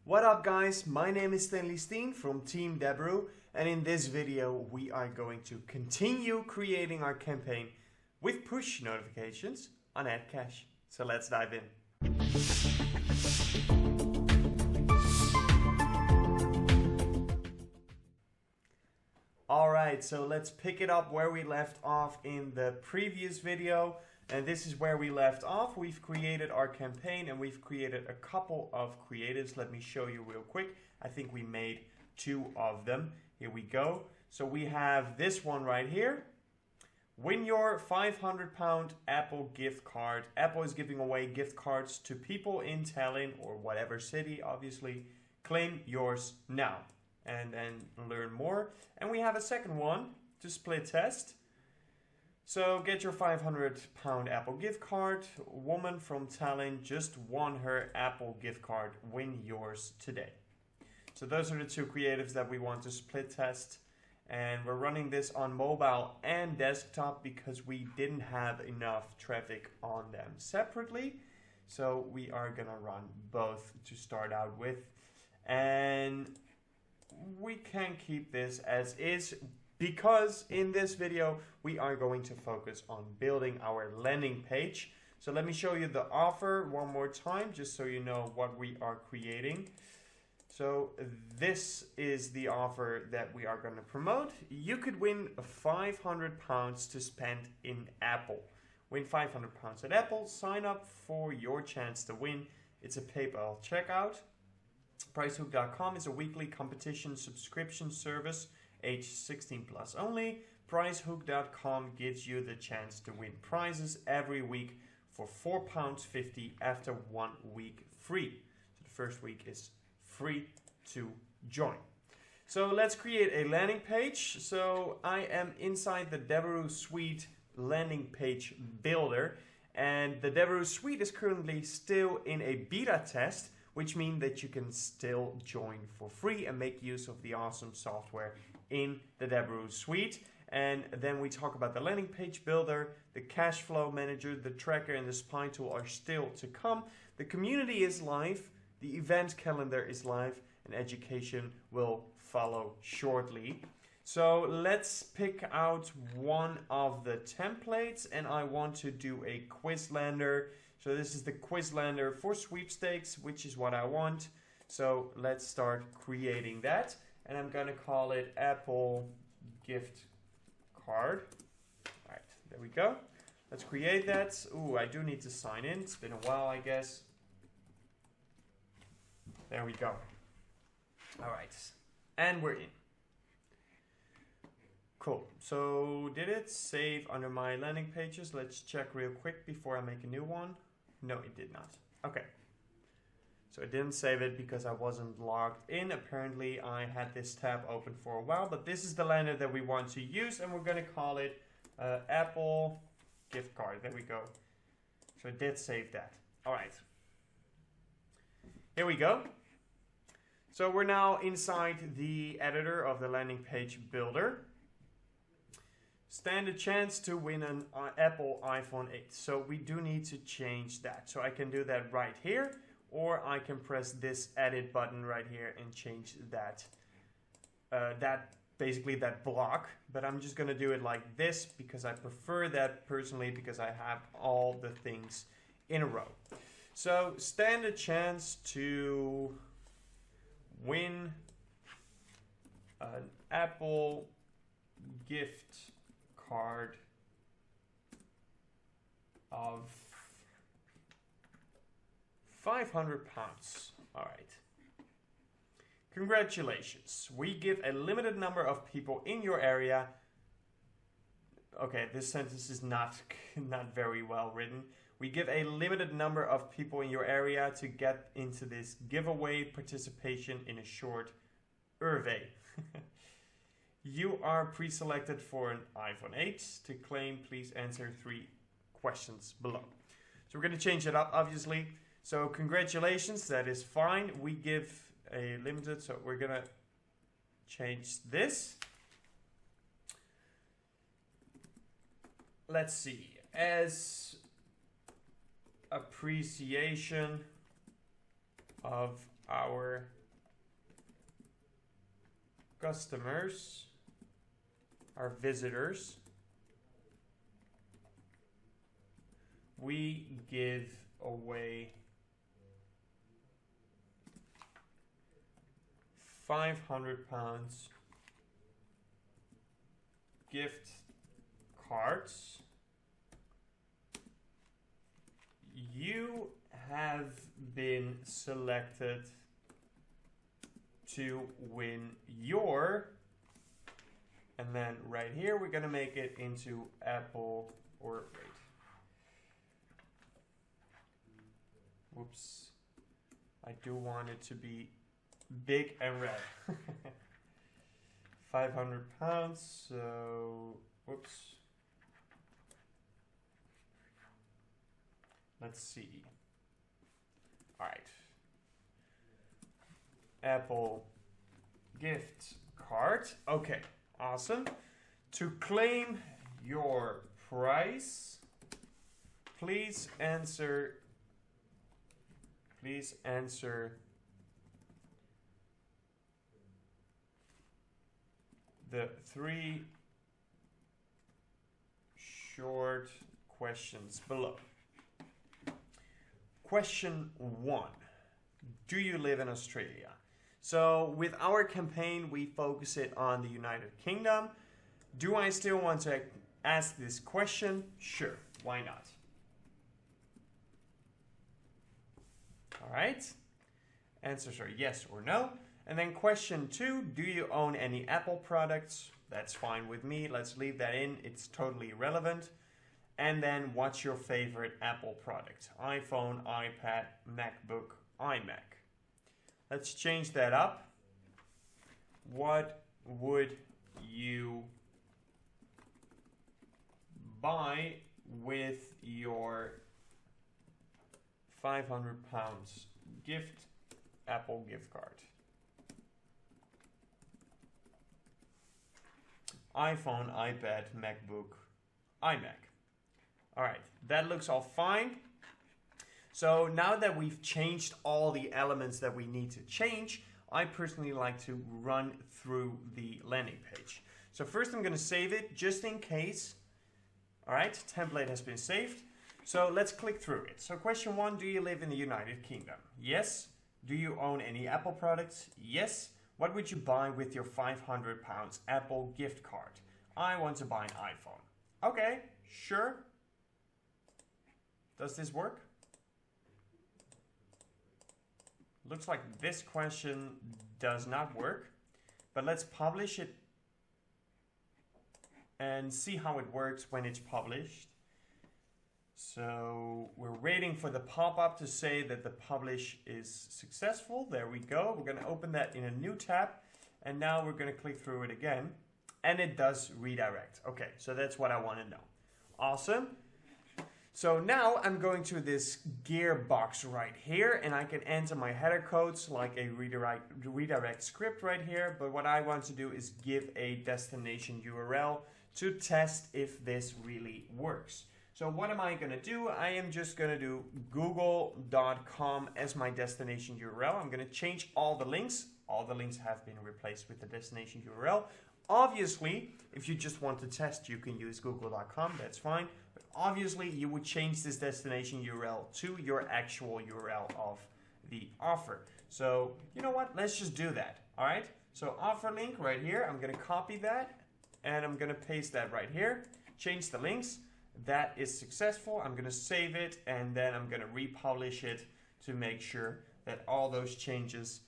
What up guys, my name is Stanley Steen from Team Deberoo, and in this video we are going to continue creating our campaign with push notifications on AdCash. So let's dive in. Alright, so let's pick it up where we left off in the previous video. And this is where we left off. We've created our campaign and we've created a couple of creatives. Let me show you real quick. I think we made 2 of them. Here we go. So we have this one right here. Win your £500 Apple gift card. Apple is giving away gift cards to people in Tallinn or whatever city, obviously. Claim yours now and then learn more. And we have a second one to split test. So get your £500 Apple gift card. Woman from Tallinn just won her Apple gift card. Win yours today. So those are the 2 creatives that we want to split test. And we're running this on mobile and desktop because we didn't have enough traffic on them separately. So we are gonna run both to start out with. And we can keep this as is, because in this video we are going to focus on building our landing page. So let me show you the offer one more time just so you know what we are creating. So this is the offer that we are going to promote. You could win £500 to spend in Apple. Win £500 at Apple. Sign up for your chance to win. It's a PayPal checkout. Pricehook.com is a weekly competition subscription service. Age 16 plus only. Pricehook.com gives you the chance to win prizes every week for £4.50 after 1 week free. So the first week is free to join. So let's create a landing page. So I am inside the Devroo Suite landing page builder, and the Deberoo Suite is currently still in a beta test, which means that you can still join for free and make use of the awesome software in the Devroo Suite. And then we talk about the landing page builder, the cash flow manager, the tracker, and the spy tool are still to come. The community is live, the event calendar is live, and education will follow shortly. So let's pick out one of the templates, and I want to do a Quizlander. So this is the Quizlander for sweepstakes, which is what I want. So let's start creating that. And I'm going to call it Apple gift card. All right, there we go. Let's create that. Ooh, I do need to sign in. It's been a while, I guess. There we go. All right, and we're in. Cool. So did it save under my landing pages? Let's check real quick before I make a new one. No, it did not. Okay. So it didn't save it because I wasn't logged in. Apparently I had this tab open for a while, but this is the lander that we want to use, and we're going to call it Apple gift card. There we go. So it did save that. All right. Here we go. So we're now inside the editor of the landing page builder. Stand a chance to win an Apple iPhone 8. So we do need to change that. So I can do that right here, or I can press this edit button right here and change that, basically that block. But I'm just gonna do it like this because I prefer that personally, because I have all the things in a row. So stand a chance to win an Apple gift card of £500. All right. Congratulations. We give a limited number of people in your area. Okay, this sentence is not very well written. We give a limited number of people in your area to get into this giveaway participation in a short survey. You are pre-selected for an iPhone 8. To claim, please answer 3 questions below. So we're going to change it up, obviously. So congratulations, that is fine. We give a limited, so we're going to change this. Let's see. As appreciation of our customers, our visitors, we give away 500 pounds gift cards. You have been selected to win your, and then right here we're gonna make it into Apple, or wait, whoops, I do want it to be big and red. 500 pounds, so whoops, let's see. All right, Apple gift card. Okay, awesome. To claim your prize, please answer the 3 short questions below. Question 1. Do you live in Australia? So with our campaign, we focus it on the United Kingdom. Do I still want to ask this question? Sure, why not? All right, answers are yes or no. And then question 2, do you own any Apple products? That's fine with me, let's leave that in, it's totally irrelevant. And then what's your favorite Apple product? iPhone, iPad, MacBook, iMac. Let's change that up. What would you buy with your 500 pounds Apple gift card? iPhone, iPad, MacBook, iMac. All right, that looks all fine. So now that we've changed all the elements that we need to change, I personally like to run through the landing page. So first I'm going to save it just in case. All right, template has been saved. So let's click through it. So question 1, do you live in the United Kingdom? Yes. Do you own any Apple products? Yes. What would you buy with your 500 pounds Apple gift card? I want to buy an iPhone. Okay, sure. Does this work? Looks like this question does not work, but let's publish it and see how it works when it's published. So we're waiting for the pop-up to say that the publish is successful. There we go. We're going to open that in a new tab, and now we're going to click through it again, and it does redirect. Okay, so that's what I want to know. Awesome. So now I'm going to this gear box right here, and I can enter my header codes like a redirect script right here. But what I want to do is give a destination URL to test if this really works. So what am I going to do? I am just going to do google.com as my destination URL. I'm going to change all the links. All the links have been replaced with the destination URL. Obviously, if you just want to test, you can use google.com. That's fine. But obviously, you would change this destination URL to your actual URL of the offer. So you know what? Let's just do that. All right. So offer link right here. I'm going to copy that and I'm going to paste that right here. Change the links. That is successful. I'm going to save it and then I'm going to republish it to make sure that all those changes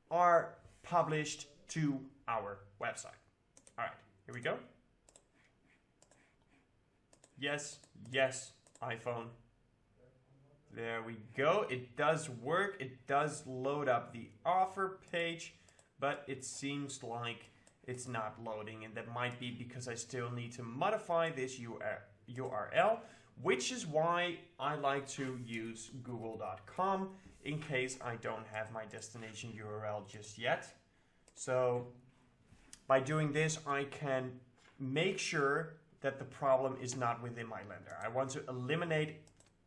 are published to our website. All right, here we go. Yes, yes, iPhone. There we go. It does work. It does load up the offer page, but it seems like it's not loading, and that might be because I still need to modify this URL, which is why I like to use google.com in case I don't have my destination URL just yet. So by doing this, I can make sure that the problem is not within my lender. I want to eliminate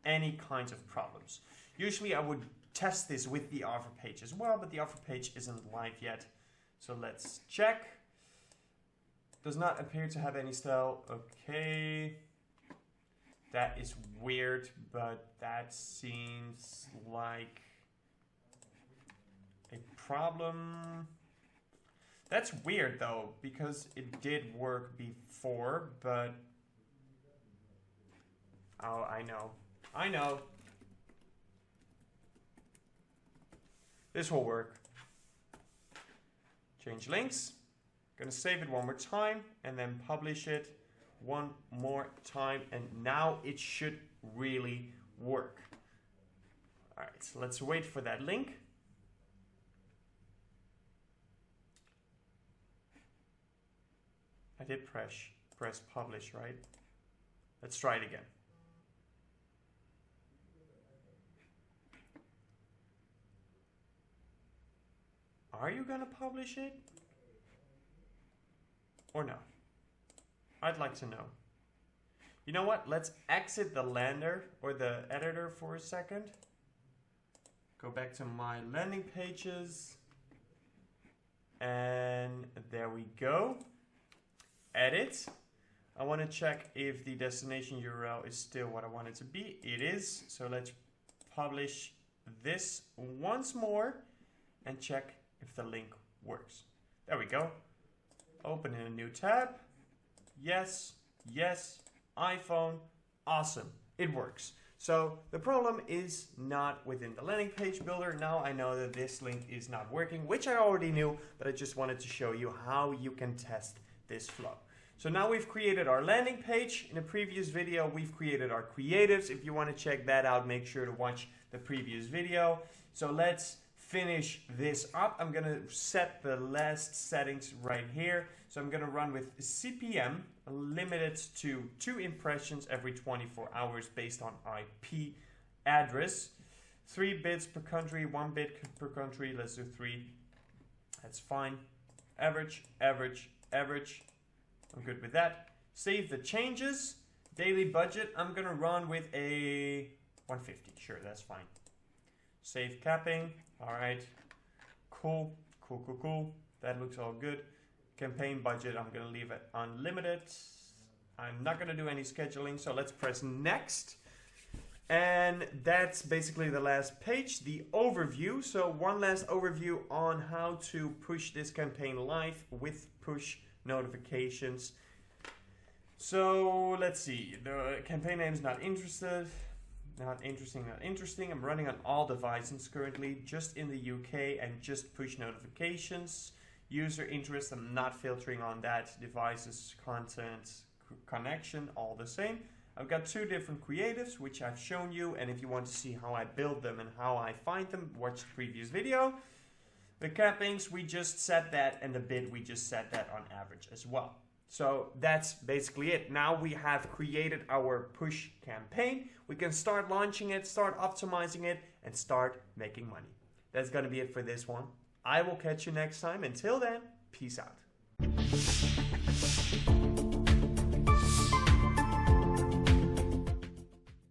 any kinds of problems. Usually I would test this with the offer page as well, but the offer page isn't live yet. So let's check. Does not appear to have any style. Okay. That is weird, but that seems like a problem. That's weird though, because it did work before, but... Oh, I know. This will work. Change links. Gonna save it one more time and then publish it one more time, and now it should really work. Alright, so let's wait for that link. I did press publish, right? Let's try it again. Are you gonna publish it? Or no? I'd like to know. You know what? Let's exit the lander or the editor for a second. Go back to my landing pages. And there we go. Edit. I want to check if the destination URL is still what I want it to be. It is. So let's publish this once more and check if the link works. There we go. Open in a new tab. Yes, yes, iPhone, awesome, it works. So the problem is not within the landing page builder. Now I know that this link is not working, which I already knew, but I just wanted to show you how you can test this flow. So now we've created our landing page. In a previous video, we've created our creatives. If you want to check that out, make sure to watch the previous video. So let's finish this up. I'm gonna set the last settings right here. So I'm gonna run with CPM limited to 2 impressions every 24 hours based on IP address. 3 bits per country, 1 bit per country. Let's do 3. That's fine. Average, average, average. I'm good with that. Save the changes. Daily budget, I'm gonna run with a 150. Sure, that's fine. Save capping. All right, cool. That looks all good. Campaign budget, I'm gonna leave it unlimited. I'm not gonna do any scheduling, so let's press next. And that's basically the last page, the overview. So one last overview on how to push this campaign live with push notifications. So let's see, the campaign name is not interested. Not interesting. I'm running on all devices currently, just in the UK, and just push notifications. User interest, I'm not filtering on that. Devices, content, connection, all the same. I've got 2 different creatives, which I've shown you, and if you want to see how I build them and how I find them, watch the previous video. The cappings, we just set that, and the bid, we just set that on average as well. So that's basically it. Now we have created our push campaign. We can start launching it, start optimizing it, and start making money. That's going to be it for this one. I will catch you next time. Until then, peace out.